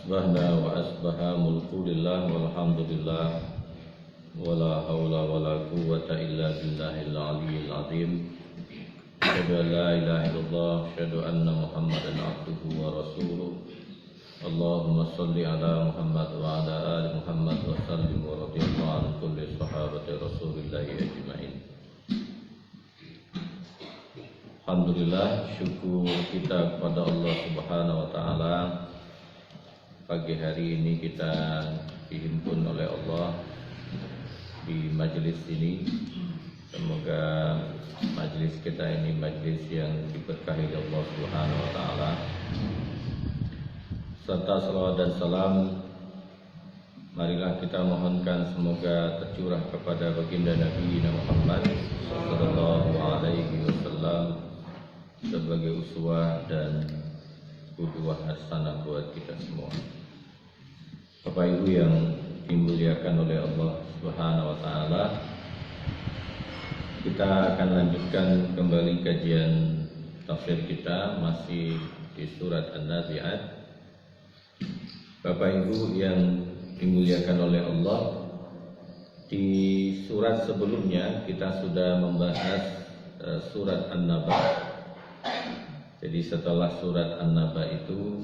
asbahna wa asbaha mulku lillah walhamdulillah wala hawla wala quwwata illa billahil aliyyil azim. Asyhadu an la ilaha illallah, asyhadu anna Muhammadan abduhu wa rasuluh. Allahumma shalli ala Muhammad wa ala ali Muhammad wa sallim wa radhiyallahu an kulli sahabati Rasulillahi ajma'in. Alhamdulillah, syukur kita kepada Allah Subhanahu wa taala. Pagi hari ini kita dihimpun oleh Allah di majelis ini. Semoga majelis kita ini majelis yang diberkahi oleh Allah Subhanahu wa taala. Serta salawat dan salam marilah kita mohonkan semoga tercurah kepada baginda Nabi Muhammad sallallahu alaihi wasallam sebagai uswah dan qudwah hasanah buat kita semua. Bapak Ibu yang dimuliakan oleh Allah Subhanahu wa taala, kita akan lanjutkan kembali kajian tafsir kita masih di surat An-Nazi'at. Bapak Ibu yang dimuliakan oleh Allah, di surat sebelumnya kita sudah membahas surat An-Naba. Jadi setelah surat An-Naba itu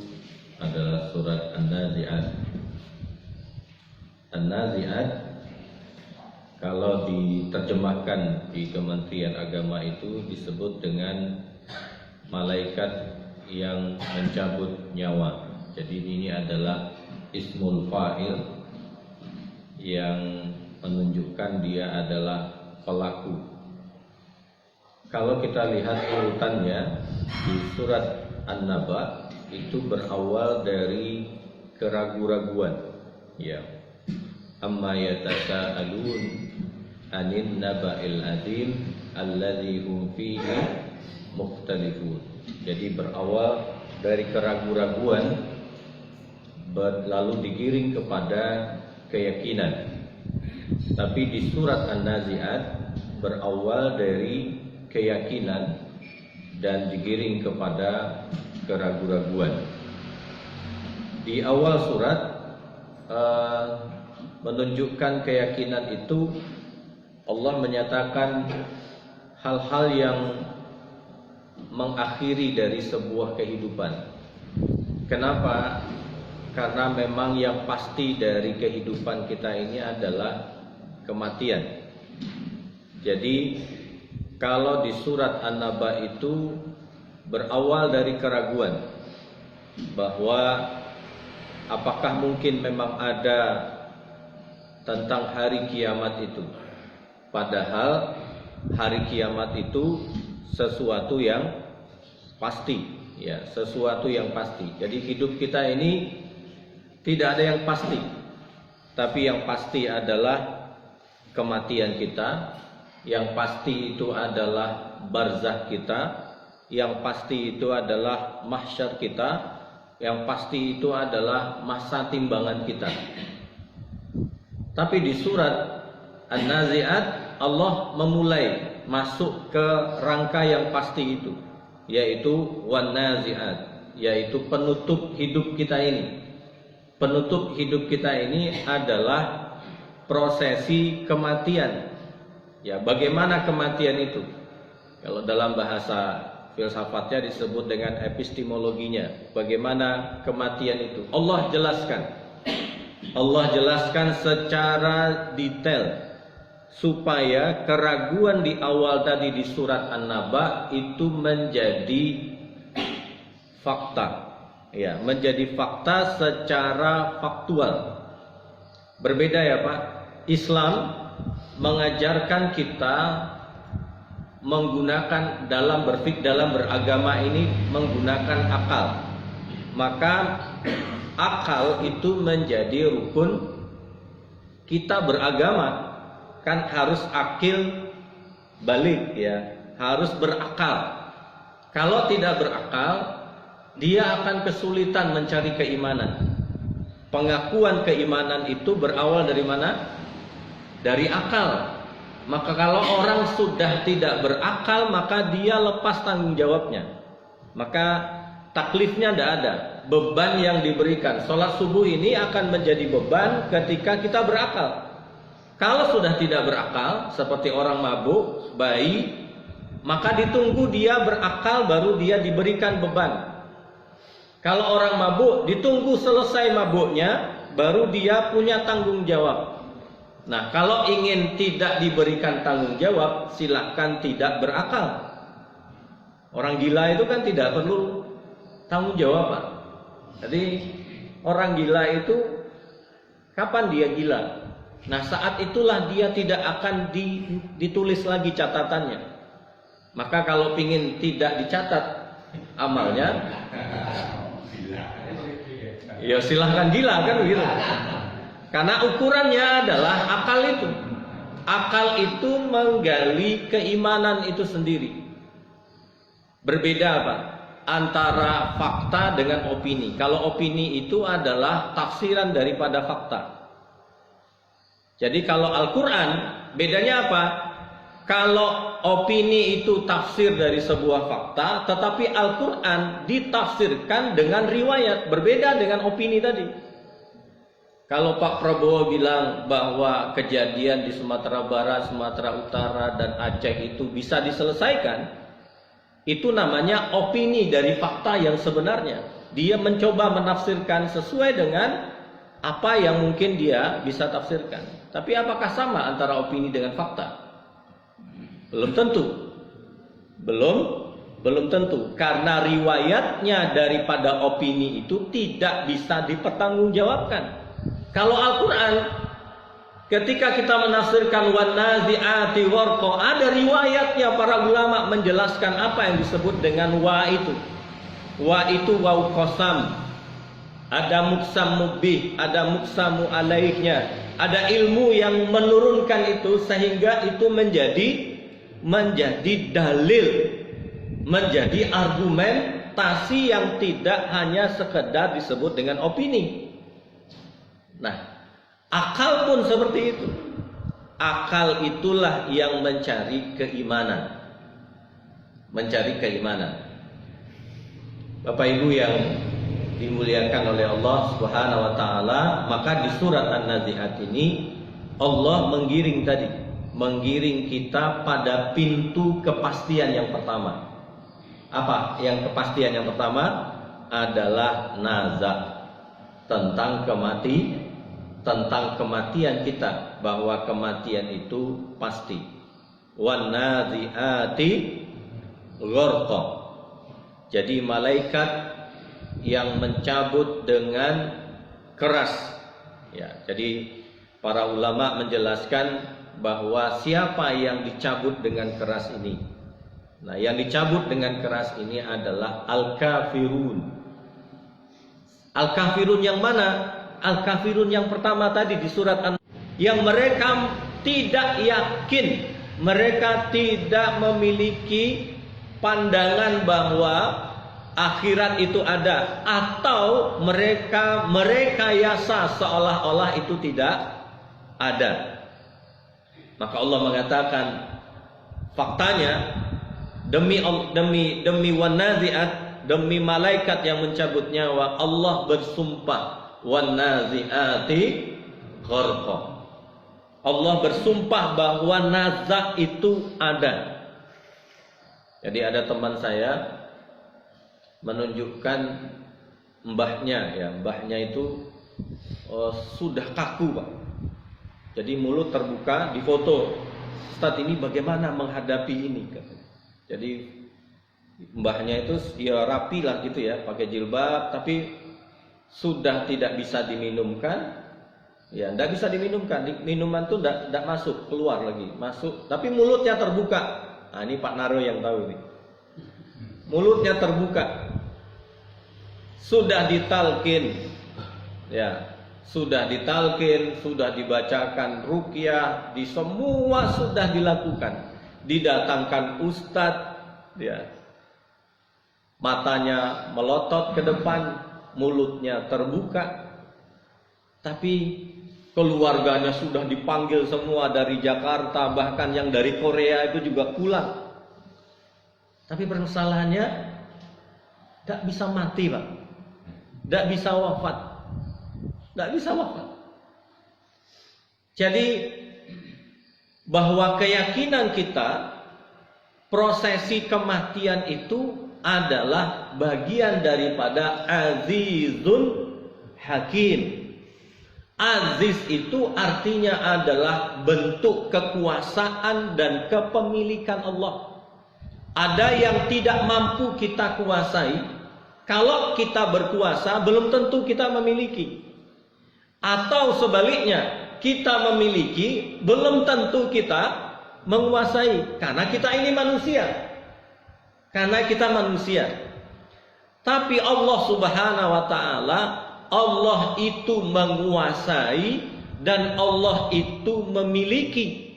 adalah surat An-Nazi'at. An-Nazi'at kalau diterjemahkan di Kementerian Agama itu disebut dengan malaikat yang mencabut nyawa. Jadi ini adalah ismul fa'il yang menunjukkan dia adalah pelaku. Kalau kita lihat urutannya di surat An-Naba itu berawal dari keraguan-raguan, ya. Amma yatasaalun anin naba'il azim alladzi hum fihi mukhtalifun. Jadi berawal dari keraguan-raguan lalu digiring kepada keyakinan. Tapi di surat An-Nazi'at berawal dari keyakinan dan digiring kepada keraguan-raguan. Di awal surat menunjukkan keyakinan itu, Allah menyatakan hal-hal yang mengakhiri dari sebuah kehidupan. Kenapa? Karena memang yang pasti dari kehidupan kita ini adalah kematian. Jadi kalau di surat An-Naba itu berawal dari keraguan bahwa apakah mungkin memang ada tentang hari kiamat itu. Padahal hari kiamat itu sesuatu yang pasti, ya, sesuatu yang pasti. Jadi hidup kita ini tidak ada yang pasti, tapi yang pasti adalah kematian kita. Yang pasti itu adalah barzakh kita, yang pasti itu adalah mahsyar kita, yang pasti itu adalah masa timbangan kita. Tapi di surat An-Nazi'at Allah memulai masuk ke rangka yang pasti itu, yaitu wan-nazi'at, yaitu penutup hidup kita ini. Penutup hidup kita ini adalah prosesi kematian. Ya, bagaimana kematian itu? Kalau dalam bahasa filsafatnya disebut dengan epistemologinya. Bagaimana kematian itu? Allah jelaskan. Allah jelaskan secara detail supaya keraguan di awal tadi di surat An-Naba itu menjadi fakta. Ya, menjadi fakta secara faktual. Berbeda ya Pak. Islam mengajarkan kita menggunakan dalam beragama ini menggunakan akal. Maka akal itu menjadi rukun kita beragama. Kan harus akil balik, ya, harus berakal. Kalau tidak berakal, dia akan kesulitan mencari keimanan. Pengakuan keimanan itu berawal dari mana? Dari akal. Maka kalau orang sudah tidak berakal, maka dia lepas tanggung jawabnya. Maka taklifnya tidak ada. beban yang diberikan. Sholat subuh ini akan menjadi beban ketika kita berakal. Kalau sudah tidak berakal, seperti orang mabuk, bayi, maka ditunggu dia berakal baru dia diberikan beban. Kalau orang mabuk, ditunggu selesai mabuknya, baru dia punya tanggung jawab. Nah, kalau ingin tidak diberikan tanggung jawab, silakan tidak berakal. Orang gila itu kan tidak perlu tanggung jawab, Pak. Jadi orang gila itu kapan dia gila? Nah, saat itulah dia tidak akan ditulis lagi catatannya. Maka kalau ingin tidak dicatat amalnya, ya silahkan gila kan begitu. Karena ukurannya adalah akal itu. Akal itu menggali keimanan itu sendiri. Berbeda Pak antara fakta dengan opini. Kalau opini itu adalah tafsiran daripada fakta. Jadi kalau Al-Quran bedanya apa? Kalau opini itu tafsir dari sebuah fakta, tetapi Al-Quran ditafsirkan dengan riwayat, berbeda dengan opini tadi. Kalau Pak Prabowo bilang bahwa kejadian di Sumatera Barat, Sumatera Utara, dan Aceh itu bisa diselesaikan, itu namanya opini dari fakta yang sebenarnya. Dia mencoba menafsirkan sesuai dengan apa yang mungkin dia bisa tafsirkan. Tapi apakah sama antara opini dengan fakta? Belum tentu. Belum tentu. Karena riwayatnya daripada opini itu tidak bisa dipertanggungjawabkan. Kalau Al-Quran, ketika kita menafsirkan wan nazi'ati gharqa, ada riwayatnya para ulama menjelaskan apa yang disebut dengan wa itu. Wa itu waw qasam. Ada muqsam mubih, ada muqsamu alaihnya. Ada ilmu yang menurunkan itu sehingga itu menjadi dalil, menjadi argumentasi yang tidak hanya sekedar disebut dengan opini. Nah, akal pun seperti itu. Akal itulah yang mencari keimanan. Mencari keimanan. Bapak Ibu yang dimuliakan oleh Allah Subhanahu wa taala, maka di surat An-Nazi'at ini Allah menggiring kita pada pintu kepastian yang pertama. Apa yang kepastian yang pertama? Adalah nazar, tentang kematian kita, bahwa kematian itu pasti. Wan nazi'ati gharqa. Jadi malaikat yang mencabut dengan keras. Ya, jadi para ulama menjelaskan bahwa siapa yang dicabut dengan keras ini. Nah, yang dicabut dengan keras ini adalah al-kafirun. Al-kafirun yang mana? Al-kafirun yang pertama tadi di surat yang mereka tidak yakin, mereka tidak memiliki pandangan bahwa akhirat itu ada, atau mereka merekayasa seolah-olah itu tidak ada. Maka Allah mengatakan faktanya, demi wan nazi'at, demi malaikat yang mencabut nyawa, Allah bersumpah wan nazi'ati gharqa. Allah bersumpah bahwa nazak itu ada. Jadi ada teman saya menunjukkan mbahnya itu sudah kaku Pak. Jadi mulut terbuka, difoto. Ustaz, ini bagaimana menghadapi ini? Jadi mbahnya itu ya rapi lah gitu ya, pakai jilbab, tapi sudah tidak bisa diminumkan. Ya, tidak bisa diminumkan. Minuman itu tidak masuk, keluar lagi, masuk. Tapi mulutnya terbuka. Nah, ini Pak Naro yang tahu ini. Mulutnya terbuka. Sudah ditalkin. Ya, sudah ditalkin, sudah dibacakan ruqyah, di semua sudah dilakukan. Didatangkan ustadz, ya. Matanya melotot ke depan, mulutnya terbuka. Tapi keluarganya sudah dipanggil semua dari Jakarta, bahkan yang dari Korea itu juga pulang. Tapi permasalahannya tidak bisa mati Pak. tidak bisa wafat. Tidak bisa wafat. Jadi bahwa keyakinan kita prosesi kematian itu adalah bagian daripada Azizun Hakim. Aziz itu artinya adalah bentuk kekuasaan dan kepemilikan Allah. Ada yang tidak mampu kita kuasai. Kalau kita berkuasa belum tentu kita memiliki. Atau sebaliknya, kita memiliki belum tentu kita menguasai, karena kita ini manusia. Karena kita manusia. Tapi Allah Subhanahu wa taala, Allah itu menguasai dan Allah itu memiliki.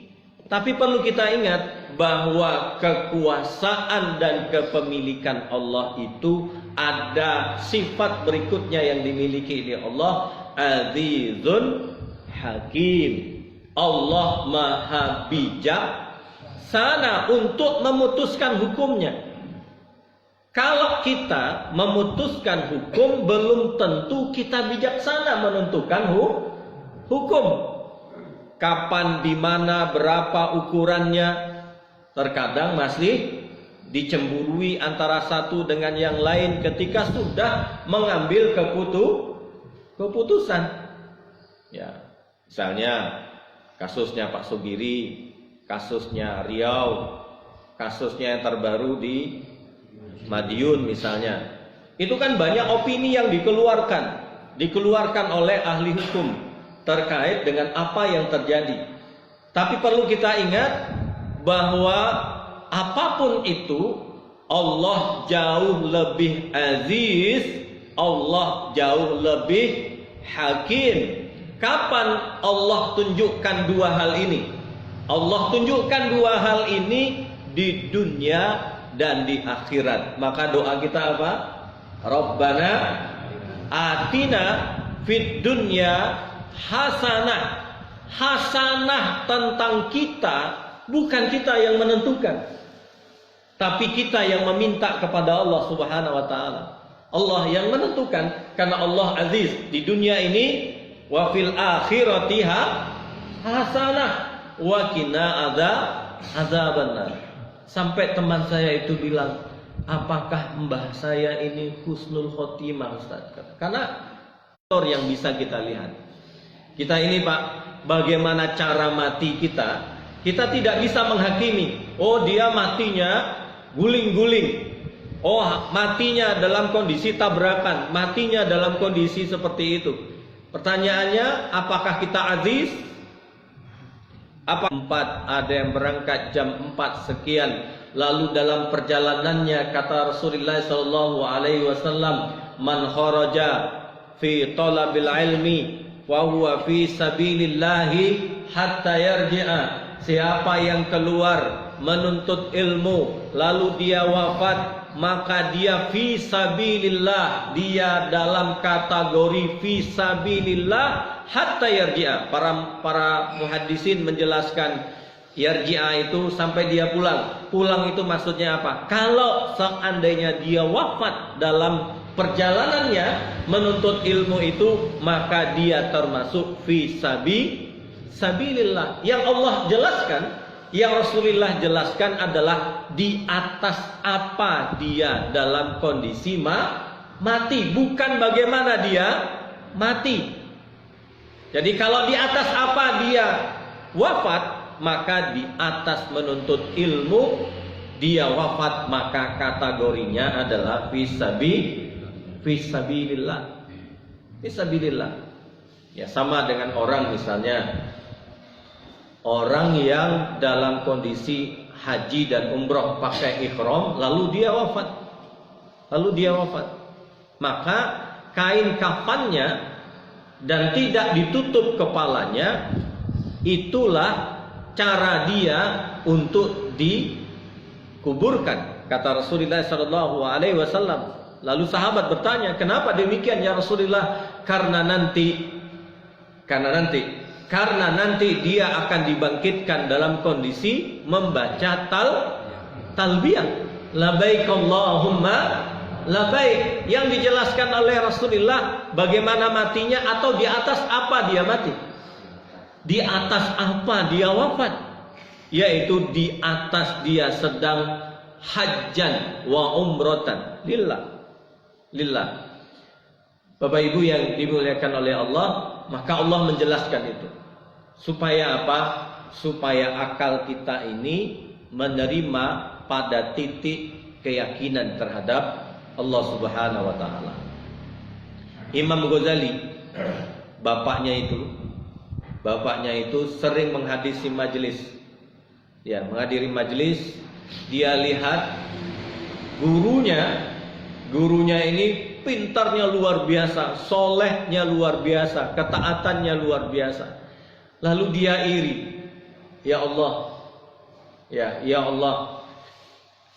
Tapi perlu kita ingat bahwa kekuasaan dan kepemilikan Allah itu ada sifat berikutnya yang dimiliki oleh Allah, Azizun Hakim. Allah Maha Bijak sana untuk memutuskan hukumnya. Kalau kita memutuskan hukum, belum tentu kita bijaksana menentukan hukum. Kapan, di mana, berapa ukurannya, terkadang masih dicemburui antara satu dengan yang lain ketika sudah mengambil keputusan. Ya, misalnya kasusnya Pak Sugiri, kasusnya Riau, kasusnya yang terbaru di Madiun misalnya. Itu kan banyak opini yang dikeluarkan oleh ahli hukum terkait dengan apa yang terjadi. Tapi perlu kita ingat bahwa apapun itu, Allah jauh lebih aziz, Allah jauh lebih hakim. Kapan Allah tunjukkan dua hal ini? Allah tunjukkan dua hal ini di dunia dan di akhirat. Maka doa kita apa? Rabbana atina fid dunya hasanah. Hasanah tentang kita, bukan kita yang menentukan, tapi kita yang meminta kepada Allah Subhanahu wa taala. Allah yang menentukan, karena Allah aziz. Di dunia ini, wa fil akhirati hasanah wa qina adzabannar. Sampai teman saya itu bilang, apakah mbah saya ini husnul khotimah, Ustaz? Karena faktor yang bisa kita lihat. Kita ini Pak, bagaimana cara mati kita? Kita tidak bisa menghakimi. Oh, dia matinya guling-guling. Oh, matinya dalam kondisi tabrakan, matinya dalam kondisi seperti itu. Pertanyaannya, apakah kita aziz? Apa 4, ada yang berangkat jam 4 sekian, lalu dalam perjalanannya kata Rasulullah sallallahu alaihi wasallam, man kharaja fi talabil ilmi wa huwa fi sabilillahi hatta yarji'a. Siapa yang keluar menuntut ilmu lalu dia wafat, maka dia fi sabilillah, dia dalam kategori fi sabilillah hatta yarji'a. Para muhaddisin menjelaskan yarji'a itu sampai dia pulang. Pulang itu maksudnya apa? Kalau seandainya dia wafat dalam perjalanannya menuntut ilmu itu, maka dia termasuk fi sabilillah. Yang Allah jelaskan, yang Rasulullah jelaskan adalah di atas apa dia dalam kondisi mati, bukan bagaimana dia mati. Jadi kalau di atas apa dia wafat, maka di atas menuntut ilmu dia wafat, maka kategorinya adalah fisabilillah. Fisabilillah. Ya, sama dengan orang misalnya, orang yang dalam kondisi haji dan umroh pakai ihram, lalu dia wafat. Maka kain kafannya dan tidak ditutup kepalanya, itulah cara dia untuk dikuburkan, kata Rasulullah sallallahu alaihi wasallam. Lalu sahabat bertanya, kenapa demikian ya Rasulullah? Karena nanti dia akan dibangkitkan dalam kondisi membaca talbiyah, labbaik Allahumma Labaik. Yang dijelaskan oleh Rasulullah bagaimana matinya, atau di atas apa dia mati? Di atas apa dia wafat? Yaitu di atas dia sedang hajjan wa umrotan lillah. Bapak Ibu yang dimuliakan oleh Allah, maka Allah menjelaskan itu. Supaya apa? Supaya akal kita ini menerima pada titik keyakinan terhadap Allah Subhanahu wa taala. Imam Ghazali, bapaknya itu sering menghadiri majelis. Ya, menghadiri majelis, dia lihat gurunya ini pintarnya luar biasa, solehnya luar biasa, ketaatannya luar biasa. Lalu dia iri. Ya Allah,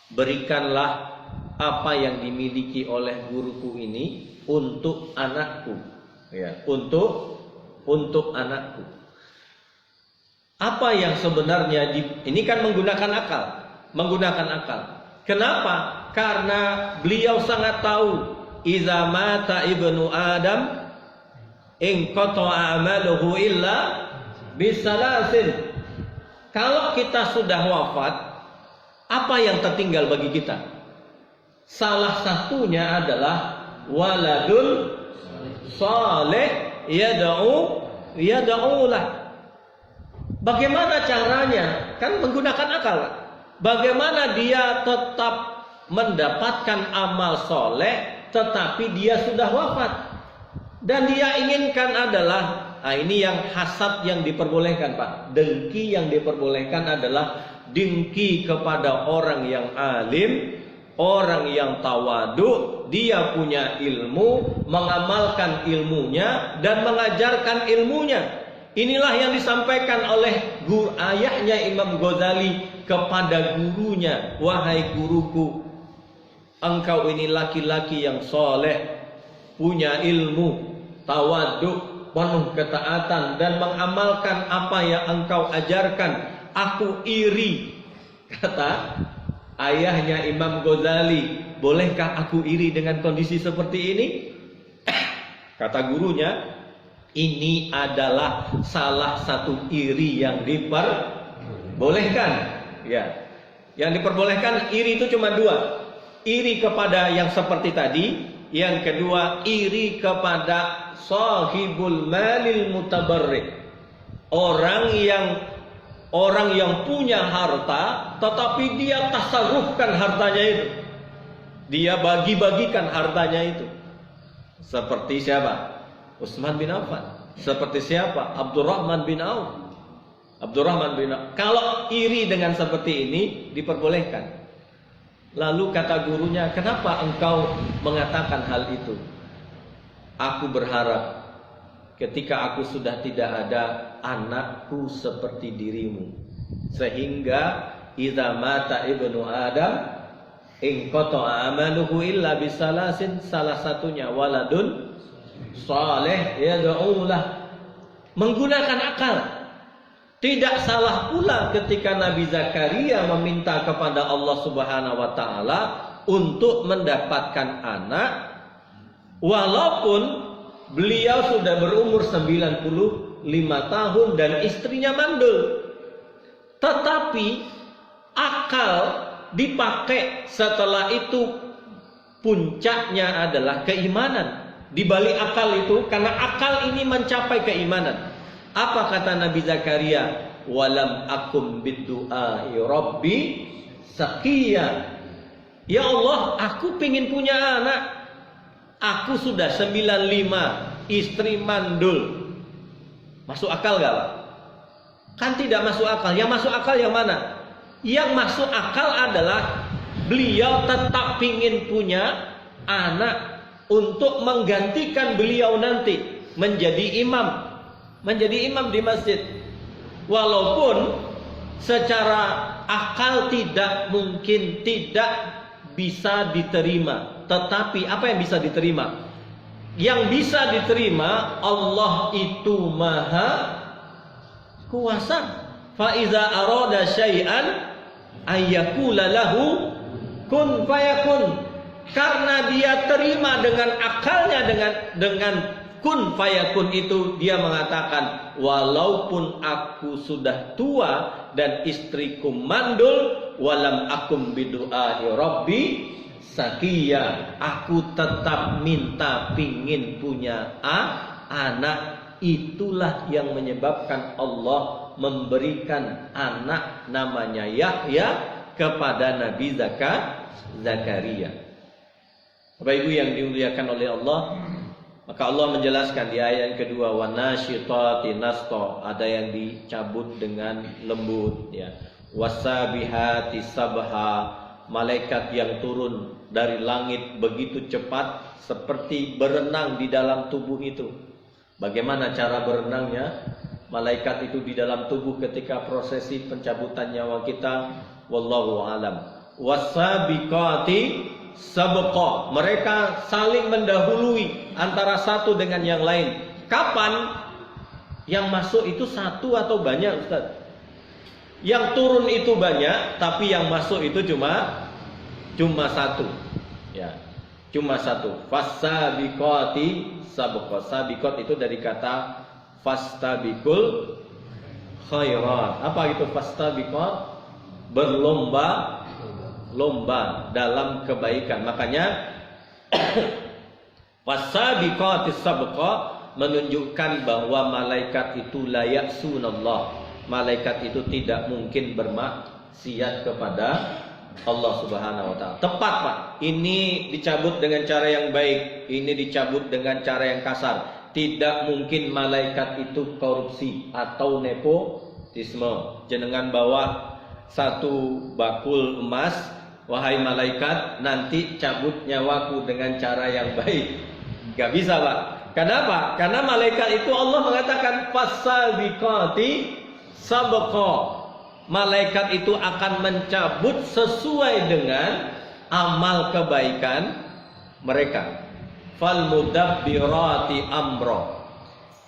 berikanlah apa yang dimiliki oleh guruku ini untuk anakku, ya, untuk anakku. Apa yang sebenarnya ini kan menggunakan akal. Kenapa? Karena beliau sangat tahu, iza mata ibnu Adam in qata'a amaluhu illa bisalasin. Kalau kita sudah wafat, apa yang tertinggal bagi kita? Salah satunya adalah waladun saleh yad'ulah. Bagaimana caranya? Kan menggunakan akal. Bagaimana dia tetap mendapatkan amal soleh tetapi dia sudah wafat? Dan dia inginkan adalah, ini yang hasad yang diperbolehkan, Pak. Dengki yang diperbolehkan adalah dengki kepada orang yang alim, orang yang tawadu, dia punya ilmu, mengamalkan ilmunya dan mengajarkan ilmunya. Inilah yang disampaikan oleh ayahnya Imam Ghazali kepada gurunya. Wahai guruku, engkau ini laki-laki yang soleh, punya ilmu, tawadu, penuh ketaatan dan mengamalkan apa yang engkau ajarkan. Aku iri, kata ayahnya Imam Ghazali. Bolehkah aku iri dengan kondisi seperti ini? Kata gurunya, ini adalah salah satu iri yang diperbolehkan. Ya, yang diperbolehkan iri itu cuma dua. Iri kepada yang seperti tadi. Yang kedua, iri kepada sahibul malil mutabarrik. Orang yang punya harta, tetapi dia tasarrufkan hartanya itu. Dia bagi-bagikan hartanya itu. Seperti siapa? Utsman bin Affan. Seperti siapa? Abdurrahman bin Auf. Kalau iri dengan seperti ini diperbolehkan. Lalu kata gurunya, kenapa engkau mengatakan hal itu? Aku berharap ketika aku sudah tidak ada, anakku seperti dirimu. Sehingga idza mata ibnu Adam in qata'a amaluhu illa bisalasin, salah satunya waladun saleh yad'ulah. Menggunakan akal. Tidak salah pula ketika Nabi Zakaria meminta kepada Allah Subhanahu wa taala untuk mendapatkan anak, walaupun beliau sudah berumur 95 tahun dan istrinya mandul. Tetapi akal dipakai. Setelah itu puncaknya adalah keimanan. Di balik akal itu, karena akal ini mencapai keimanan. Apa kata Nabi Zakaria? Walam akum biddu'ai rabbi saqiya. Ya Allah, aku pingin punya anak. Aku sudah 95, istri mandul. Masuk akal gak, Pak? Kan tidak masuk akal. Yang masuk akal yang mana? Yang masuk akal adalah beliau tetap pingin punya anak untuk menggantikan beliau nanti menjadi imam di masjid. Walaupun secara akal tidak mungkin, tidak bisa diterima. Tetapi apa yang bisa diterima? Yang bisa diterima, Allah itu maha kuasa. Fa iza arada syai'an ayyakula lahu kun fayakun. karena dia terima dengan akalnya, dengan kun fayakun itu, dia mengatakan, walaupun aku sudah tua dan istriku mandul, walam akum bidu'ai rabbi sakiya, aku tetap minta pingin punya anak. Itulah yang menyebabkan Allah memberikan anak namanya Yahya kepada Nabi Zakaria. Bapak Ibu yang dimuliakan oleh Allah, maka Allah menjelaskan di ayat yang kedua, wa nasyitati nasta, ada yang dicabut dengan lembut, ya. Wasabihati sabha, malaikat yang turun dari langit begitu cepat seperti berenang di dalam tubuh itu. Bagaimana cara berenangnya malaikat itu di dalam tubuh ketika prosesi pencabutan nyawa kita? Wallahu alam. Wasabiqati sabqa, mereka saling mendahului antara satu dengan yang lain. Kapan yang masuk itu satu atau banyak, Ustaz? Yang turun itu banyak, tapi yang masuk itu cuma satu. Ya, cuma satu. Fasabiqati sabqa. Sabiqat itu dari kata fastabiqul khairat. Apa itu fastabiqat? Berlomba dalam kebaikan. Makanya fasabiqatis sabqa menunjukkan bahwa malaikat itu la ya'sunallah. Malaikat itu tidak mungkin bermaksiat kepada Allah Subhanahu wa taala. Tepat, Pak. Ini dicabut dengan cara yang baik, ini dicabut dengan cara yang kasar. Tidak mungkin malaikat itu korupsi atau nepotisme. Jenengan bawa satu bakul emas, wahai malaikat, nanti cabut nyawaku dengan cara yang baik. Gak bisa, Pak. Kenapa? Karena malaikat itu Allah mengatakan fasabiqati sabqa. Malaikat itu akan mencabut sesuai dengan amal kebaikan mereka. Fal mudabbirati amra.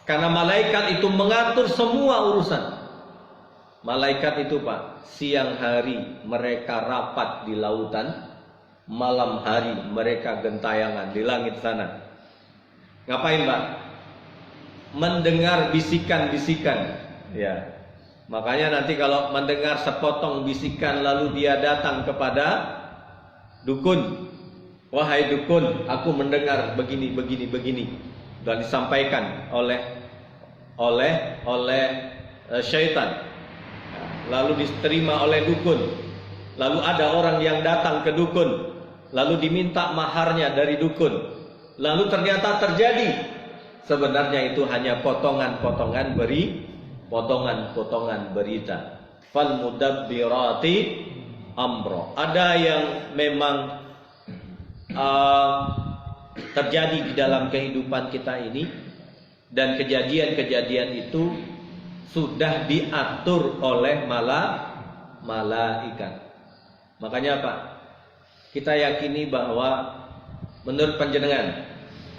Karena malaikat itu mengatur semua urusan. Malaikat itu, Pak, siang hari mereka rapat di lautan, malam hari mereka gentayangan di langit sana. Ngapain, Pak? Mendengar bisikan-bisikan, ya. Makanya nanti kalau mendengar sepotong bisikan lalu dia datang kepada dukun, wahai dukun, aku mendengar begini. Dan disampaikan oleh syaitan. Lalu diterima oleh dukun. Lalu ada orang yang datang ke dukun, lalu diminta maharnya dari dukun. Lalu ternyata terjadi. Sebenarnya itu hanya potongan-potongan berita. Fal mudabbirati amro. Ada yang memang terjadi di dalam kehidupan kita ini, dan kejadian-kejadian itu sudah diatur oleh malaikat. Makanya, Pak, kita yakini bahwa menurut panjenengan,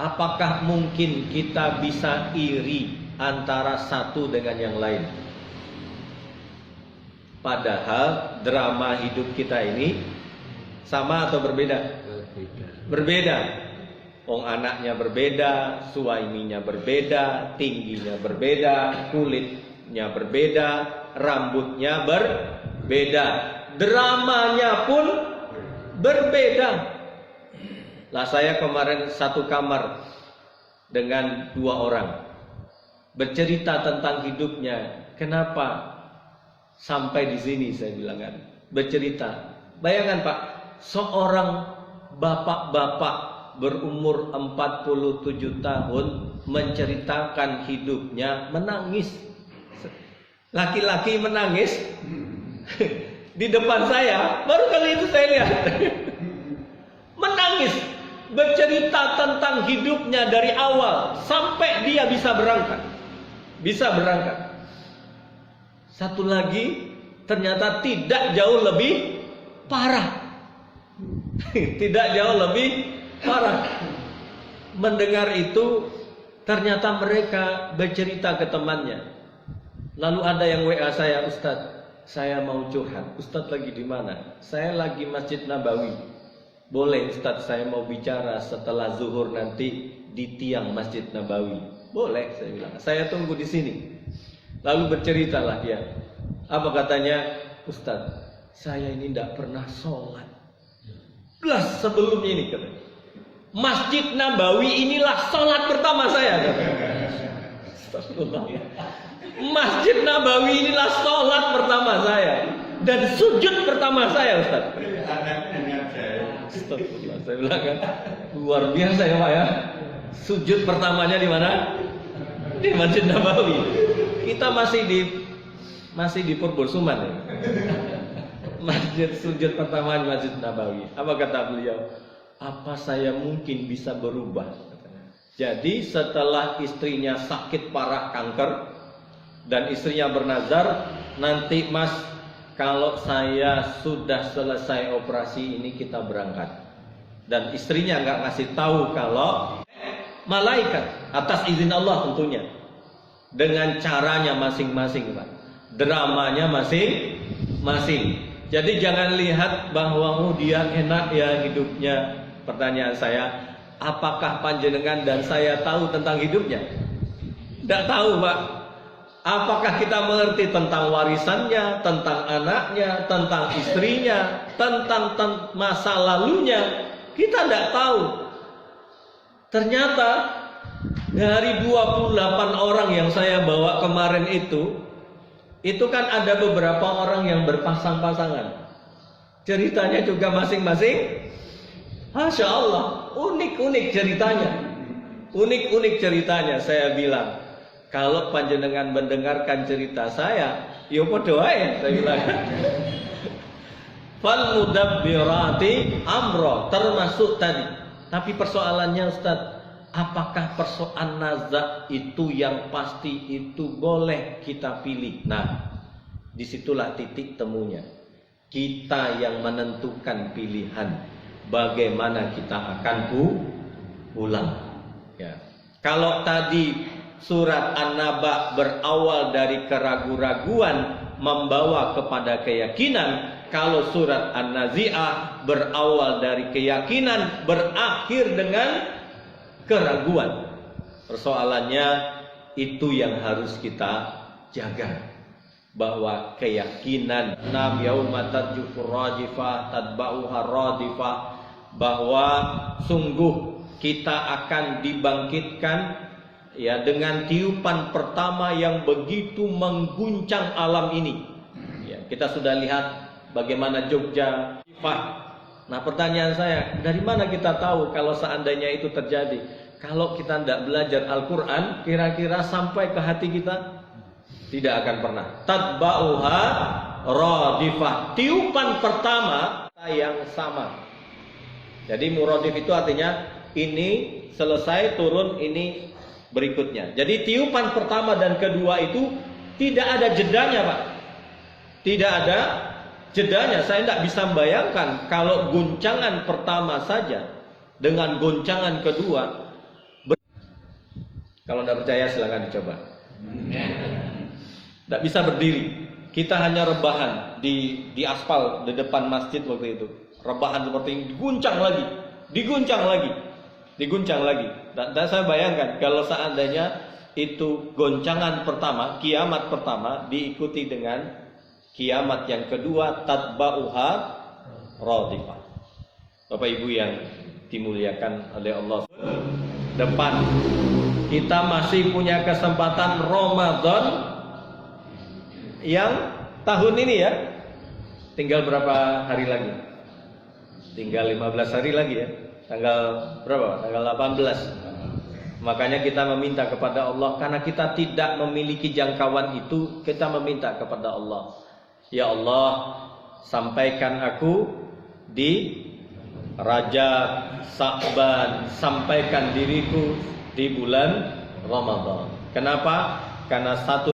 apakah mungkin kita bisa iri antara satu dengan yang lain? Padahal drama hidup kita ini sama atau berbeda? Berbeda. Wong anaknya berbeda, suaminya berbeda, tingginya berbeda, kulitnya berbeda, rambutnya berbeda, dramanya pun berbeda. Lah saya kemarin satu kamar dengan dua orang, bercerita tentang hidupnya. Kenapa sampai di sini, saya bilang kan, bercerita. Bayangkan, Pak, seorang bapak-bapak berumur 47 tahun menceritakan hidupnya, menangis. Laki-laki menangis di depan saya, baru kali itu saya lihat. Menangis, bercerita tentang hidupnya dari awal sampai dia bisa berangkat. Satu lagi ternyata tidak jauh lebih parah. Mendengar itu, ternyata mereka bercerita ke temannya. Lalu ada yang WA saya, Ustadz, saya mau curhat. Ustadz lagi di mana? Saya lagi Masjid Nabawi boleh Ustadz saya mau bicara setelah zuhur nanti di tiang Masjid Nabawi. Boleh, saya bilang. Saya tunggu di sini. Lalu berceritalah dia. Apa katanya? Ustadz, saya ini tidak pernah sholat. Plus sebelumnya ini katanya. Masjid Nabawi inilah sholat pertama saya. Astagfirullah. Masjid Nabawi inilah sholat pertama saya dan sujud pertama saya, Ustaz. Astagfirullah. Saya bilang kan luar biasa ya Pak ya. Sujud pertamanya di mana? Di Masjid Nabawi. Kita masih di Purbosuman ya. Sujud pertama di Masjid Nabawi. Apa kata beliau? Apa saya mungkin bisa berubah? Jadi setelah istrinya sakit parah kanker dan istrinya bernazar, nanti Mas, kalau saya sudah selesai operasi ini kita berangkat. Dan istrinya nggak ngasih tahu kalau malaikat atas izin Allah tentunya, dengan caranya masing-masing Pak, dramanya masing-masing. Jadi jangan lihat bahwa dia enak ya hidupnya. Pertanyaan saya, apakah panjenengan dan saya tahu tentang hidupnya? Tidak tahu Pak. Apakah kita mengerti tentang warisannya, tentang anaknya, tentang istrinya, tentang masa lalunya? Kita tidak tahu. Ternyata dari 28 orang yang saya bawa kemarin itu kan ada beberapa orang yang berpasang-pasangan. Ceritanya juga masing-masing, Masya Allah, unik-unik ceritanya. Unik-unik ceritanya. Saya bilang, kalau panjenengan mendengarkan cerita saya, ya doa ya, saya bilang. Fal mudabbirati amro, termasuk tadi. Tapi persoalannya Ustaz, apakah persoalan nazak itu yang pasti itu boleh kita pilih? Nah, disitulah titik temunya. Kita yang menentukan pilihan bagaimana kita akan pulang. Ya. Kalau tadi surat An-Naba berawal dari keraguan-raguan membawa kepada keyakinan, kalau surat An-Nazi'ah berawal dari keyakinan berakhir dengan keraguan. Persoalannya itu yang harus kita jaga, bahwa keyakinan yauma tarjufur rajifah tatba'uha radifah, bahwa sungguh kita akan dibangkitkan ya dengan tiupan pertama yang begitu mengguncang alam ini. Ya, kita sudah lihat bagaimana Jogja. Nah, pertanyaan saya, dari mana kita tahu kalau seandainya itu terjadi? Kalau kita tidak belajar Al-Quran, kira-kira sampai ke hati kita? Tidak akan pernah. Tatba'uha radifah. Tiupan pertama yang sama. Jadi muradif itu artinya ini selesai turun ini berikutnya. Jadi tiupan pertama dan kedua itu tidak ada jedanya Pak. Tidak ada jedanya. Saya tidak bisa membayangkan kalau guncangan pertama saja dengan guncangan kedua. Kalau tidak percaya silakan dicoba. Tidak bisa berdiri. Kita hanya rebahan di aspal di depan masjid waktu itu. Rebahan seperti ini, diguncang lagi. Dan saya bayangkan kalau seandainya itu goncangan pertama, kiamat pertama diikuti dengan kiamat yang kedua, tatba'uha radifah. Bapak Ibu yang dimuliakan oleh Allah, depan kita masih punya kesempatan Ramadan yang tahun ini ya. Tinggal berapa hari lagi? Tinggal 15 hari lagi ya. Tanggal berapa? Tanggal 18. Makanya kita meminta kepada Allah, karena kita tidak memiliki jangkauan itu, kita meminta kepada Allah, ya Allah, sampaikan aku di Rajab, Sa'ban, sampaikan diriku di bulan Ramadan. Kenapa? Karena 1